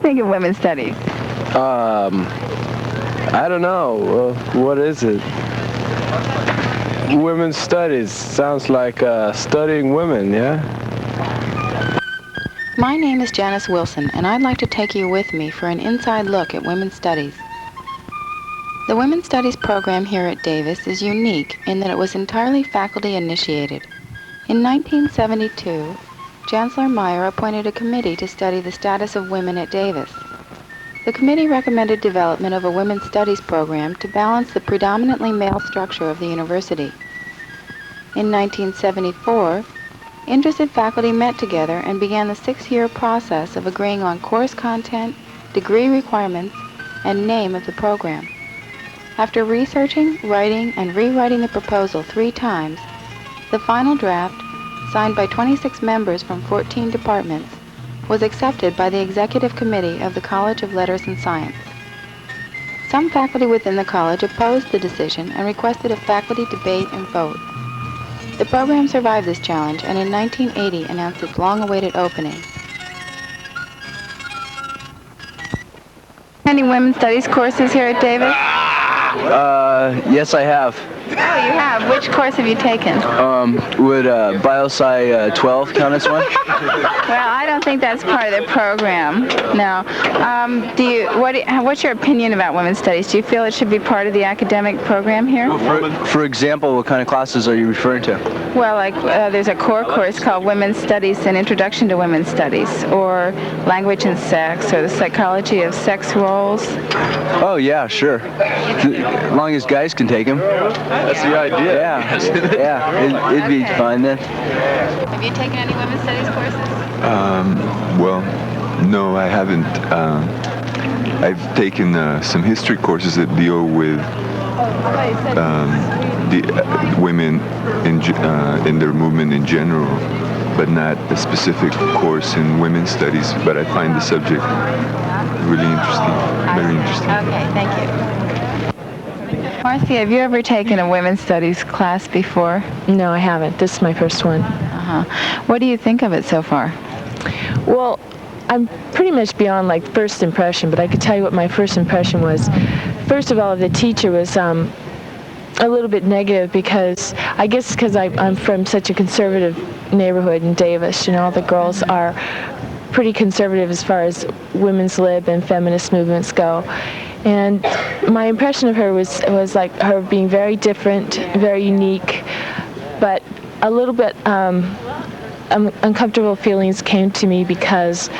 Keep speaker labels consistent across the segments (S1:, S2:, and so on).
S1: think of women's studies?
S2: I don't know. What is it? Women's studies. Sounds like studying women, yeah?
S3: My name is Janice Wilson, and I'd like to take you with me for an inside look at women's studies. The Women's Studies program here at Davis is unique in that it was entirely faculty initiated. In 1972, Chancellor Meyer appointed a committee to study the status of women at Davis. The committee recommended development of a women's studies program to balance the predominantly male structure of the university. In 1974, interested faculty met together and began the 6-year process of agreeing on course content, degree requirements, and name of the program. After researching, writing, and rewriting the proposal 3 times, the final draft, signed by 26 members from 14 departments, was accepted by the Executive Committee of the College of Letters and Science. Some faculty within the college opposed the decision and requested a faculty debate and vote. The program survived this challenge and in 1980 announced its long-awaited opening.
S1: Any women's studies courses here at Davis?
S4: Yes, I have.
S1: Oh, you have. Which course have you taken?
S4: Would BioSci 12 count as one?
S1: Well, I don't think that's part of the program. No. What's your opinion about women's studies? Do you feel it should be part of the academic program here?
S4: For example, what kind of classes are you referring to?
S1: Well, like there's a core course called Women's Studies and Introduction to Women's Studies, or Language and Sex, or the Psychology of Sex Roles.
S4: Oh, yeah, sure. As long as guys can take them.
S2: That's the idea.
S4: Yeah, it'd be fine then.
S1: Have you taken any women's studies courses?
S5: Well, no, I haven't. I've taken some history courses that deal with the women in their movement in general, but not a specific course in women's studies. But I find the subject really interesting, very interesting.
S1: Okay, thank you. Marcy, have you ever taken a women's studies class before?
S6: No, I haven't. This is my first one.
S1: What do you think of it so far?
S6: Well, I'm pretty much beyond like first impression, but I could tell you what my first impression was. First of all, the teacher was a little bit negative because I guess because I'm from such a conservative neighborhood in Davis. You know, the girls are pretty conservative as far as women's lib and feminist movements go. And my impression of her was like her being very different, very unique, but a little bit uncomfortable feelings came to me because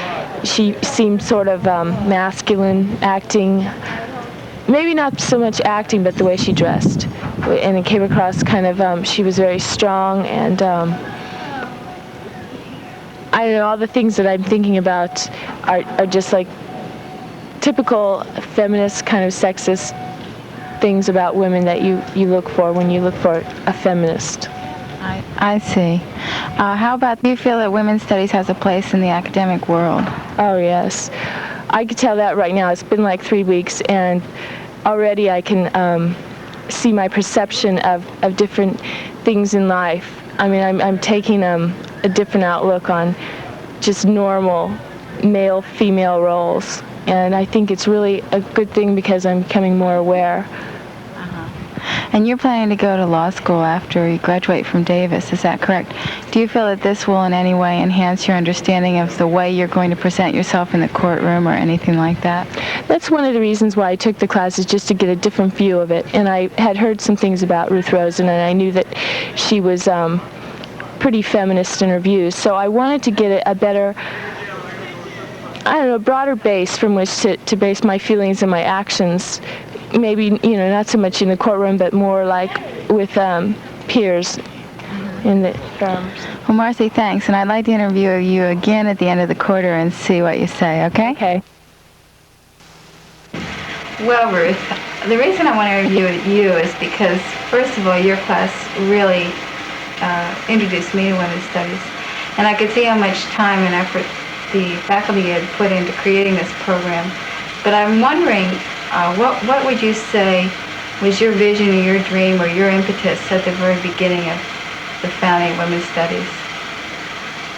S6: she seemed sort of masculine, acting, maybe not so much acting, but the way she dressed. And it came across kind of, she was very strong, and I don't know, all the things that I'm thinking about are just like typical feminist kind of sexist things about women that you look for when you look for a feminist.
S1: I see. How about, do you feel that women's studies has a place in the academic world?
S6: Oh, yes. I could tell that right now. It's been like 3 weeks, and already I can see my perception of different things in life. I mean, I'm taking a different outlook on just normal male-female roles. And I think it's really a good thing because I'm becoming more aware.
S1: And you're planning to go to law school after you graduate from Davis, is that correct? Do you feel that this will in any way enhance your understanding of the way you're going to present yourself in the courtroom or anything like that?
S6: That's one of the reasons why I took the classes, just to get a different view of it. And I had heard some things about Ruth Rosen, and I knew that she was pretty feminist in her views. So I wanted to get a better, I don't know, a broader base from which to base my feelings and my actions. Maybe, you know, not so much in the courtroom, but more like with peers in the
S1: Well, Marcy, thanks. And I'd like to interview you again at the end of the quarter and see what you say, okay?
S6: Okay.
S1: Well, Ruth, the reason I want to interview you is because, first of all, your class really introduced me to women's studies. And I could see how much time and effort the faculty had put into creating this program. But I'm wondering, what would you say was your vision or your dream or your impetus at the very beginning of the founding of women's studies?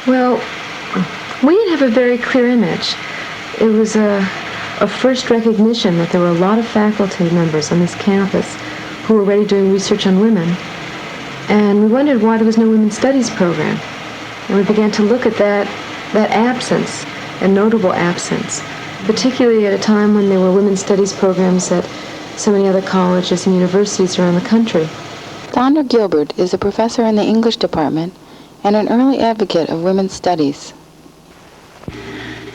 S7: Well, we didn't have a very clear image. it was a first recognition that there were a lot of faculty members on this campus who were already doing research on women. And we wondered why there was no women's studies program. And we began to look at that absence, a notable absence, particularly at a time when there were women's studies programs at so many other colleges and universities around the country.
S3: Sandra Gilbert is a professor in the English department and an early advocate of women's studies.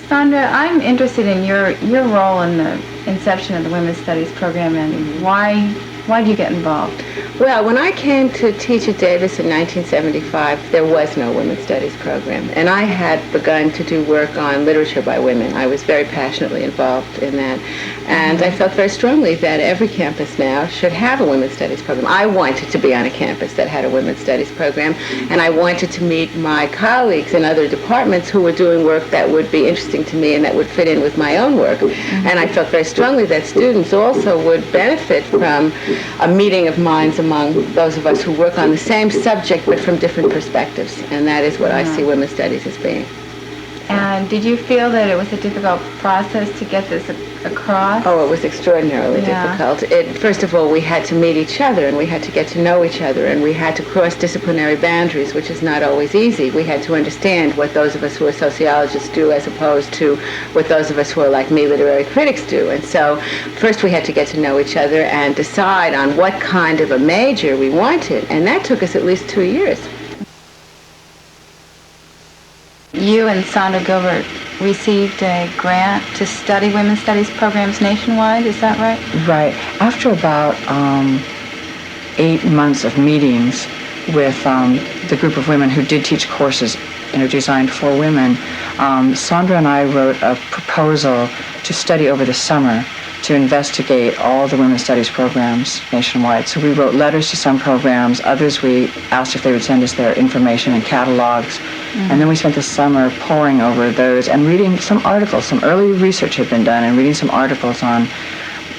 S1: Sandra, I'm interested in your role in the inception of the Women's Studies program, and why did you get involved?
S8: Well, when I came to teach at Davis in 1975, there was no Women's Studies program, and I had begun to do work on literature by women. I was very passionately involved in that, and I felt very strongly that every campus now should have a Women's Studies program. I wanted to be on a campus that had a Women's Studies program, and I wanted to meet my colleagues in other departments who were doing work that would be interesting to me and that would fit in with my own work. And I felt very strongly that students also would benefit from a meeting of minds among those of us who work on the same subject but from different perspectives, and that is what I see women's studies as being.
S1: And did you feel that it was a difficult process to get this across?
S8: Oh, it was extraordinarily difficult. First of all, we had to meet each other, and we had to get to know each other, and we had to cross disciplinary boundaries, which is not always easy. We had to understand what those of us who are sociologists do as opposed to what those of us who are like me, literary critics, do. And so first we had to get to know each other and decide on what kind of a major we wanted, and that took us at least 2 years.
S1: You and Sandra Gilbert received a grant to study women's studies programs nationwide, is that right?
S9: Right. After about 8 months of meetings with the group of women who did teach courses designed for women, Sandra and I wrote a proposal to study over the summer to investigate all the women's studies programs nationwide. So we wrote letters to some programs, others we asked if they would send us their information and catalogs, and then we spent the summer poring over those and reading some articles. Some early research had been done, and reading some articles on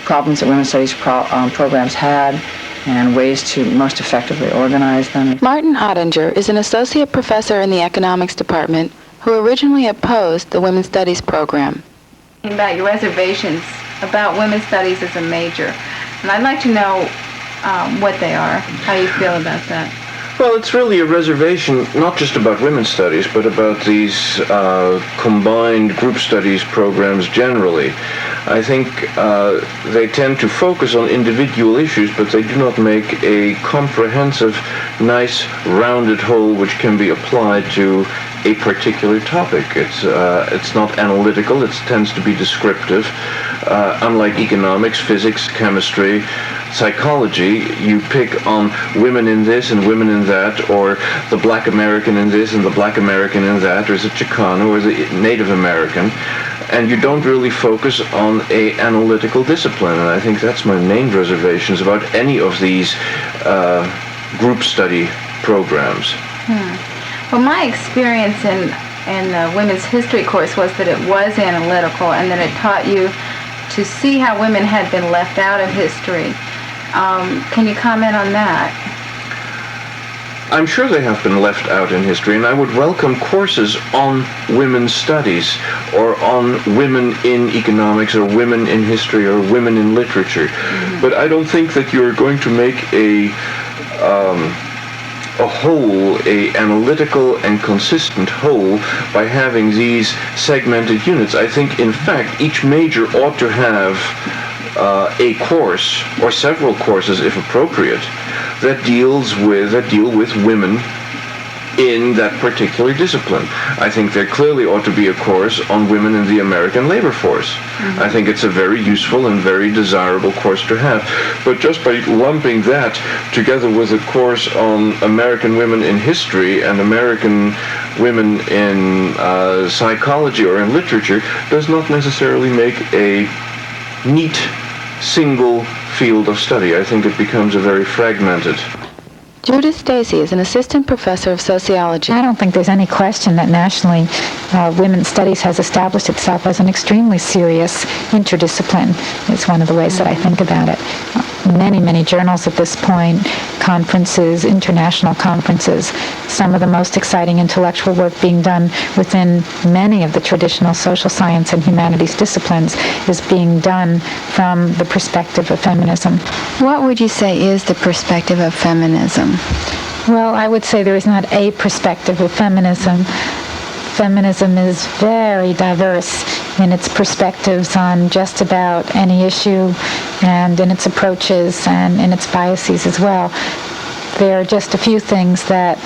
S9: problems that women's studies programs had and ways to most effectively organize them.
S3: Martin Ottinger is an associate professor in the economics department who originally opposed the women's studies program.
S1: About your reservations about women's studies as a major, and I'd like to know what they are, how you feel about that.
S10: Well, it's really a reservation not just about women's studies, but about these combined group studies programs generally. I think they tend to focus on individual issues, but they do not make a comprehensive, nice, rounded whole which can be applied to a particular topic. It's not analytical, it tends to be descriptive. Unlike economics, physics, chemistry, psychology, you pick on women in this and women in that, or the black American in this and the black American in that, or the Chicano or the Native American, and you don't really focus on a analytical discipline. And I think that's my main reservations about any of these group study programs.
S1: Well, my experience in the women's history course was that it was analytical and that it taught you to see how women had been left out of history. Can you comment on that?
S10: I'm sure they have been left out in history, and I would welcome courses on women's studies or on women in economics or women in history or women in literature. But I don't think that you're going to make a whole, a analytical and consistent whole by having these segmented units. I think, in fact, each major ought to have a course or several courses, if appropriate, that deal with women in that particular discipline. I think there clearly ought to be a course on women in the American labor force. I think it's a very useful and very desirable course to have. But just by lumping that together with a course on American women in history and American women in psychology or in literature does not necessarily make a neat single field of study. I think it becomes a very fragmented.
S3: Judith Stacy is an assistant professor of sociology.
S11: I don't think there's any question that nationally women's studies has established itself as an extremely serious interdiscipline. It's one of the ways that I think about it. many journals at this point, conferences, international conferences. Some of the most exciting intellectual work being done within many of the traditional social science and humanities disciplines is being done from the perspective of feminism.
S3: What would you say is the perspective of feminism?
S11: Well, I would say there is not a perspective of feminism. Feminism is very diverse in its perspectives on just about any issue and in its approaches and in its biases as well. There are just a few things that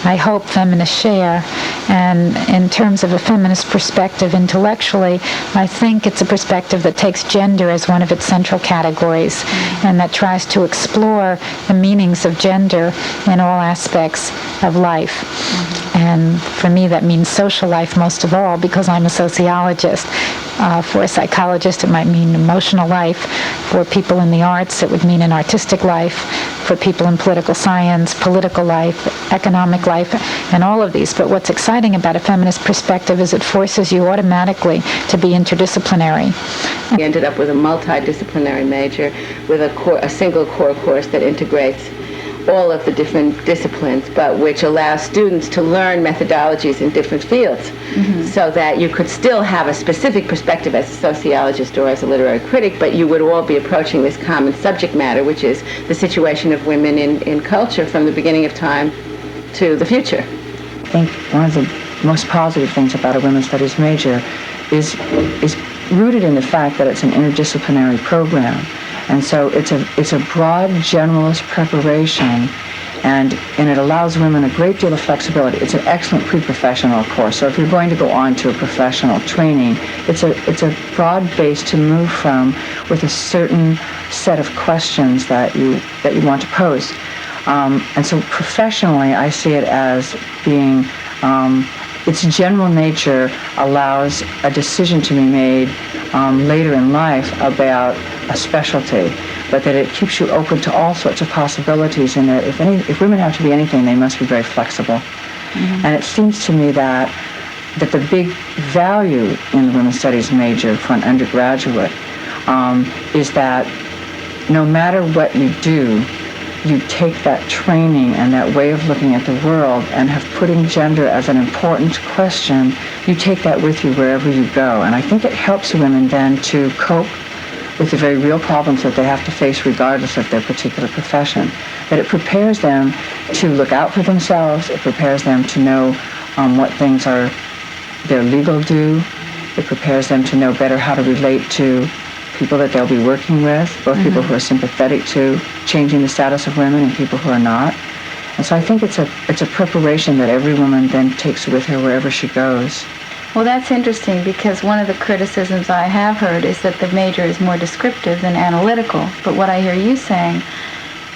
S11: I hope feminists share, and in terms of a feminist perspective intellectually, I think it's a perspective that takes gender as one of its central categories and that tries to explore the meanings of gender in all aspects of life. And for me that means social life most of all, because I'm a sociologist. For a psychologist, it might mean emotional life. For people in the arts, it would mean an artistic life. For people in political science, political life, economic life, and all of these. But what's exciting about a feminist perspective is it forces you automatically to be interdisciplinary.
S8: We ended up with a multidisciplinary major with a single core course that integrates all of the different disciplines, but which allows students to learn methodologies in different fields, so that you could still have a specific perspective as a sociologist or as a literary critic, but you would all be approaching this common subject matter, which is the situation of women in culture from the beginning of time to the future.
S9: I think one of the most positive things about a women's studies major is rooted in the fact that it's an interdisciplinary program. And so it's a broad generalist preparation, and it allows women a great deal of flexibility. It's an excellent pre-professional course. So if you're going to go on to a professional training, it's a broad base to move from with a certain set of questions that you want to pose. And so professionally, I see it as being its general nature allows a decision to be made later in life about a specialty, but that it keeps you open to all sorts of possibilities, and that if women have to be anything, they must be very flexible. And it seems to me that the big value in the women's studies major for an undergraduate is that no matter what you do, you take that training and that way of looking at the world and have putting gender as an important question, you take that with you wherever you go. And I think it helps women then to cope with the very real problems that they have to face regardless of their particular profession. That it prepares them to look out for themselves, it prepares them to know what things are their legal due, it prepares them to know better how to relate to people that they'll be working with, both people who are sympathetic to changing the status of women and people who are not. And so I think it's a preparation that every woman then takes with her wherever she goes.
S1: Well, that's interesting, because one of the criticisms I have heard is that the major is more descriptive than analytical. But what I hear you saying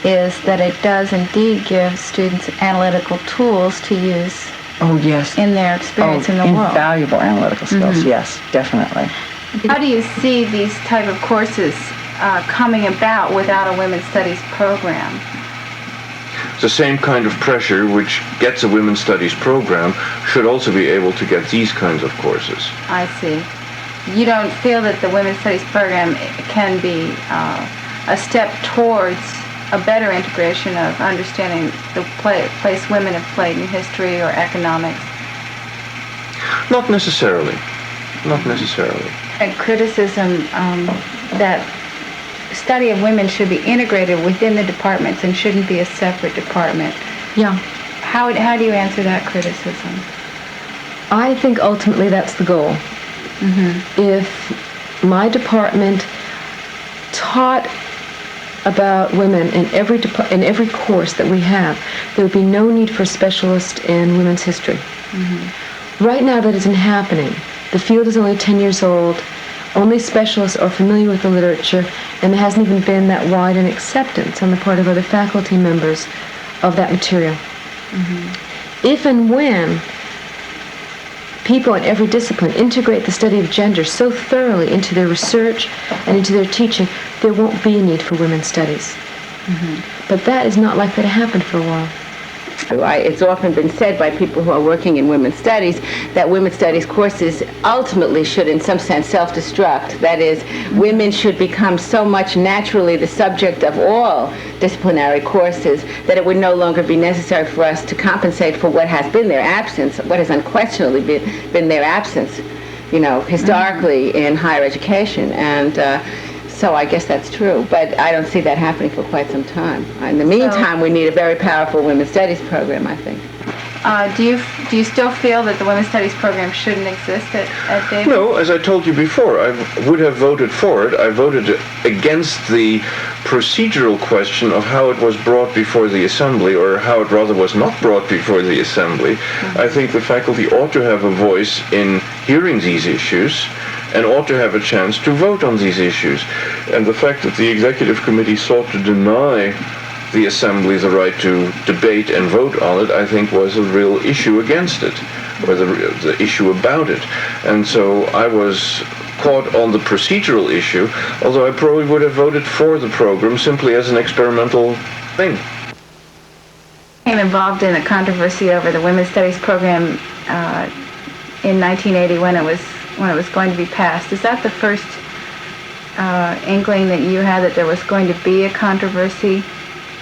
S1: is that it does indeed give students analytical tools to use in their experience in the world.
S9: Invaluable analytical skills, yes, definitely.
S1: How do you see these type of courses coming about without a women's studies program?
S10: The same kind of pressure which gets a women's studies program should also be able to get these kinds of courses.
S1: I see. You don't feel that the women's studies program can be a step towards a better integration of understanding the place women have played in history or economics?
S10: Not necessarily. Not necessarily.
S1: And criticism that study of women should be integrated within the departments and shouldn't be a separate department.
S7: Yeah.
S1: How do you answer that criticism?
S7: I think ultimately that's the goal. If my department taught about women in every course that we have, there would be no need for specialists in women's history. Right now that isn't happening. The field is only 10 years old. Only specialists are familiar with the literature, and there hasn't even been that wide an acceptance on the part of other faculty members of that material. If and when people in every discipline integrate the study of gender so thoroughly into their research and into their teaching, there won't be a need for women's studies. But that is not likely to happen for a while.
S8: It's often been said by people who are working in women's studies that women's studies courses ultimately should, in some sense, self-destruct. That is, women should become so much naturally the subject of all disciplinary courses that it would no longer be necessary for us to compensate for what has been their absence, what has unquestionably been their absence, historically in higher education. And so I guess that's true, but I don't see that happening for quite some time. In the meantime, we need a very powerful women's studies program, I think.
S1: Do you still feel that the women's studies program shouldn't exist at Davis?
S10: No, as I told you before, I would have voted for it. I voted against the procedural question of how it was brought before the Assembly, or how it rather was not brought before the Assembly. Mm-hmm. I think the faculty ought to have a voice in hearing these issues, and ought to have a chance to vote on these issues. And the fact that the Executive Committee sought to deny the Assembly the right to debate and vote on it, I think was a real issue against it, or the issue about it. And so I was caught on the procedural issue, although I probably would have voted for the program simply as an experimental thing.
S1: Became involved in a controversy over the women's studies program in 1980 when it was going to be passed. Is that the first inkling that you had that there was going to be a controversy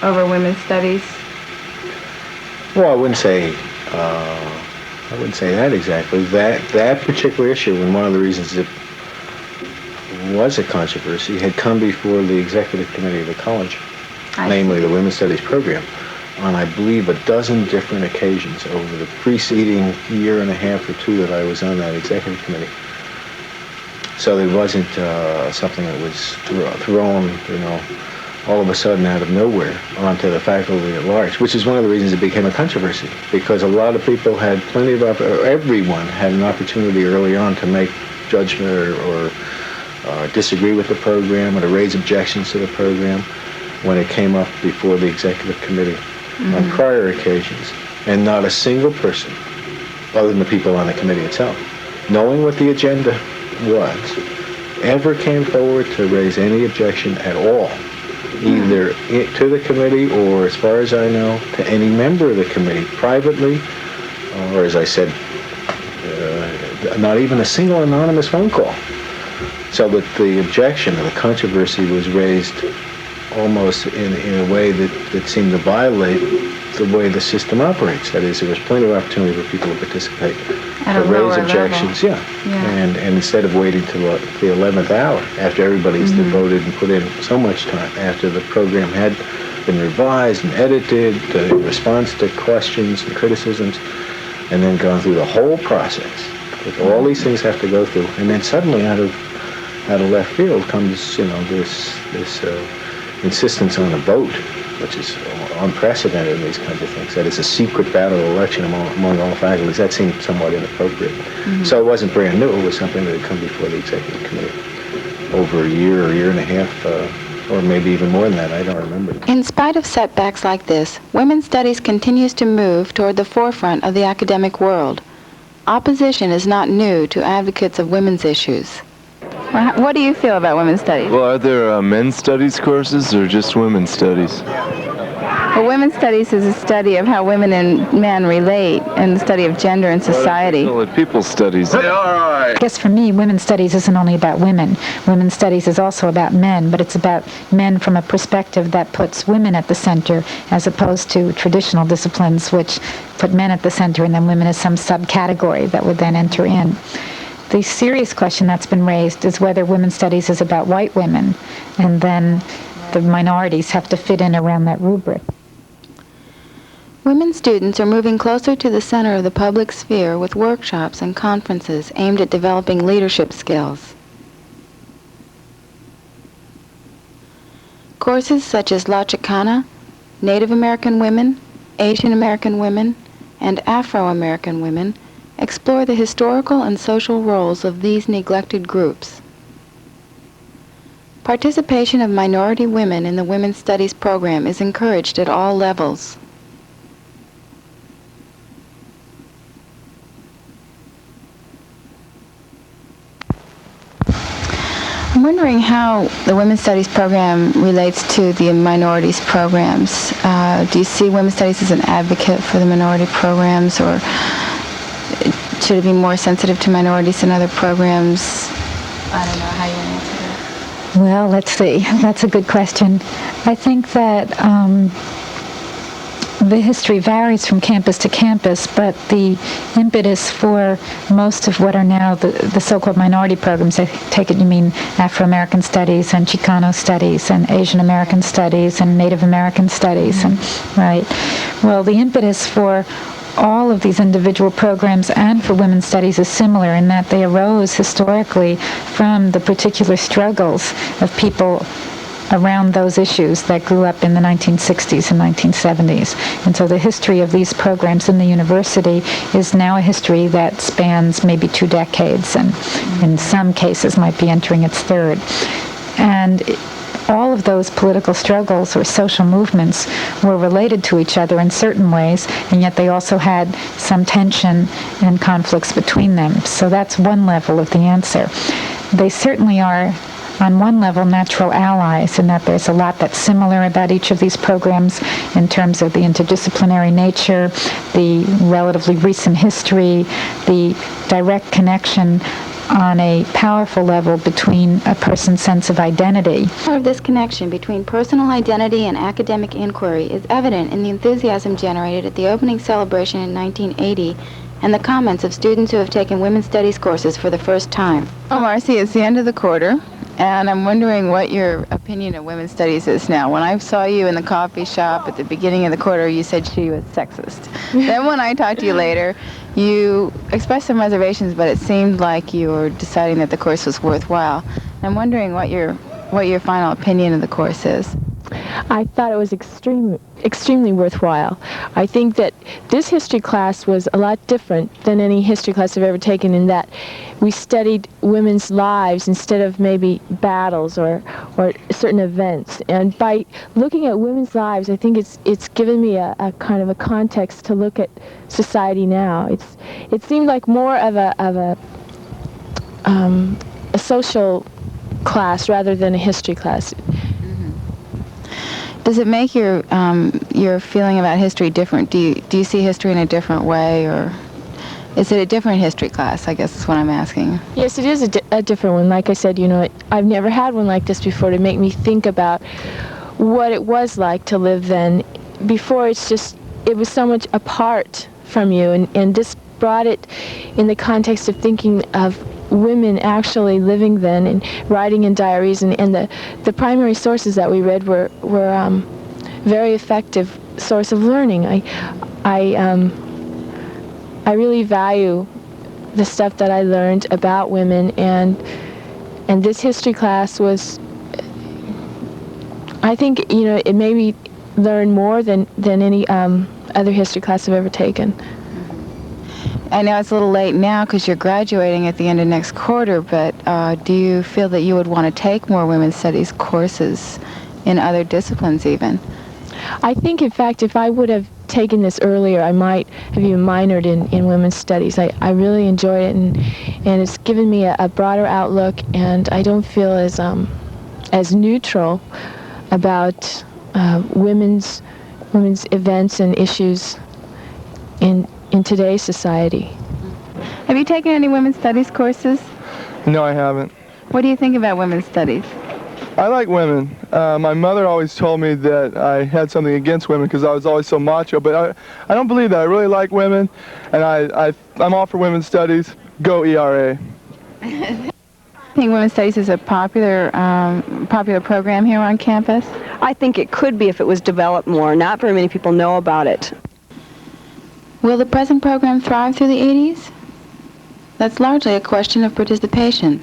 S1: over women's studies?
S12: Well, I wouldn't say that exactly. That particular issue, and one of the reasons it was a controversy, had come before the executive committee of the college, namely the women's studies program, on I believe a dozen different occasions over the preceding year and a half or two that I was on that executive committee. So it wasn't something that was thrown, all of a sudden out of nowhere onto the faculty at large, which is one of the reasons it became a controversy, because a lot of people had everyone had an opportunity early on to make judgment or disagree with the program or to raise objections to the program when it came up before the executive committee on prior occasions. And not a single person, other than the people on the committee itself, knowing what the agenda was, ever came forward to raise any objection at all, either to the committee or, as far as I know, to any member of the committee privately, or, as I said, not even a single anonymous phone call. So that the objection or the controversy was raised almost in a way that seemed to violate the way the system operates. That is, there was plenty of opportunity for people to participate, to raise objections, and instead of waiting till the 11th hour after everybody's devoted and put in so much time, after the program had been revised and edited in response to questions and criticisms, and then gone through the whole process that all these things have to go through, and then suddenly out of left field comes this insistence on a vote, which is unprecedented in these kinds of things. That is a secret battle election among all faculties. That seemed somewhat inappropriate. So it wasn't brand new. It was something that had come before the executive committee over a year or year and a half, or maybe even more than that. I don't remember.
S3: In spite of setbacks like this, women's studies continues to move toward the forefront of the academic world. Opposition is not new to advocates of women's issues.
S1: What do you feel about women's studies?
S2: Well, are there men's studies courses or just women's studies?
S1: Well, women's studies is a study of how women and men relate, and the study of gender in society.
S2: Well, people's studies.
S11: I guess for me, women's studies isn't only about women. Women's studies is also about men, but it's about men from a perspective that puts women at the center, as opposed to traditional disciplines which put men at the center and then women as some subcategory that would then enter in. The serious question that's been raised is whether women's studies is about white women, and then the minorities have to fit in around that rubric.
S3: Women students are moving closer to the center of the public sphere with workshops and conferences aimed at developing leadership skills. Courses such as La Chicana, Native American women, Asian American women, and Afro-American women explore the historical and social roles of these neglected groups. Participation of minority women in the Women's Studies program is encouraged at all levels. wondering how the Women's Studies program relates to the minorities programs. Do you see Women's Studies as an advocate for the minority programs, or should it be more sensitive to minorities than other programs? I don't know how you want to answer that.
S11: Well, let's see. That's a good question. I think that the history varies from campus to campus, but the impetus for most of what are now the so-called minority programs, I take it you mean Afro-American studies and Chicano studies and Asian American studies and Native American studies, and right. Well, the impetus for all of these individual programs and for women's studies is similar in that they arose historically from the particular struggles of people around those issues that grew up in the 1960s and 1970s. And so the history of these programs in the university is now a history that spans maybe 2 decades, and in some cases might be entering its third. And all of those political struggles or social movements were related to each other in certain ways, and yet they also had some tension and conflicts between them. So that's one level of the answer. They certainly are, on one level, natural allies, in that there's a lot that's similar about each of these programs in terms of the interdisciplinary nature, the relatively recent history, the direct connection on a powerful level between a person's sense of identity.
S3: Part of this connection between personal identity and academic inquiry is evident in the enthusiasm generated at the opening celebration in 1980 and the comments of students who have taken women's studies courses for the first time. Oh, Marcy, it's the end of the quarter, and I'm wondering what your opinion of women's studies is now. When I saw you in the coffee shop at the beginning of the quarter, you said she was sexist. Then when I talked to you later, you expressed some reservations, but it seemed like you were deciding that the course was worthwhile. I'm wondering what your final opinion of the course is.
S6: I thought it was extremely worthwhile. I think that this history class was a lot different than any history class I've ever taken, in that we studied women's lives instead of maybe battles or certain events. And by looking at women's lives, I think it's given me a kind of a context to look at society now. It seemed like more of a social class rather than a history class.
S3: Does it make your feeling about history different? Do you see history in a different way, or is it a different history class? I guess is what I'm asking.
S6: Yes, it is a different one. Like I said, I've never had one like this before to make me think about what it was like to live then. Before, it was so much apart from you, and this brought it in the context of thinking of women actually living then and writing in diaries, and the primary sources that we read were very effective source of learning. I really value the stuff that I learned about women, and this history class was, I think, it made me learn more than any other history class I've ever taken.
S3: I know it's a little late now because you're graduating at the end of next quarter, but do you feel that you would want to take more women's studies courses in other disciplines even?
S6: I think, in fact, if I would have taken this earlier, I might have even minored in women's studies. I really enjoyed it, and it's given me a broader outlook, and I don't feel as neutral about women's events and issues in today's society.
S3: Have you taken any women's studies courses?
S13: No, I haven't.
S3: What do you think about women's studies?
S13: I like women. My mother always told me that I had something against women because I was always so macho, but I don't believe that. I really like women, and I'm all for women's studies. Go ERA.
S3: I think women's studies is a popular program here on campus.
S14: I think it could be if it was developed more. Not very many people know about it.
S3: Will the present program thrive through the 80s? That's largely a question of participation.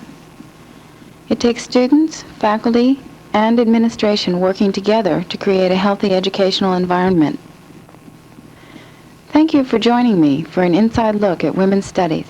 S3: It takes students, faculty, and administration working together to create a healthy educational environment. Thank you for joining me for an inside look at women's studies.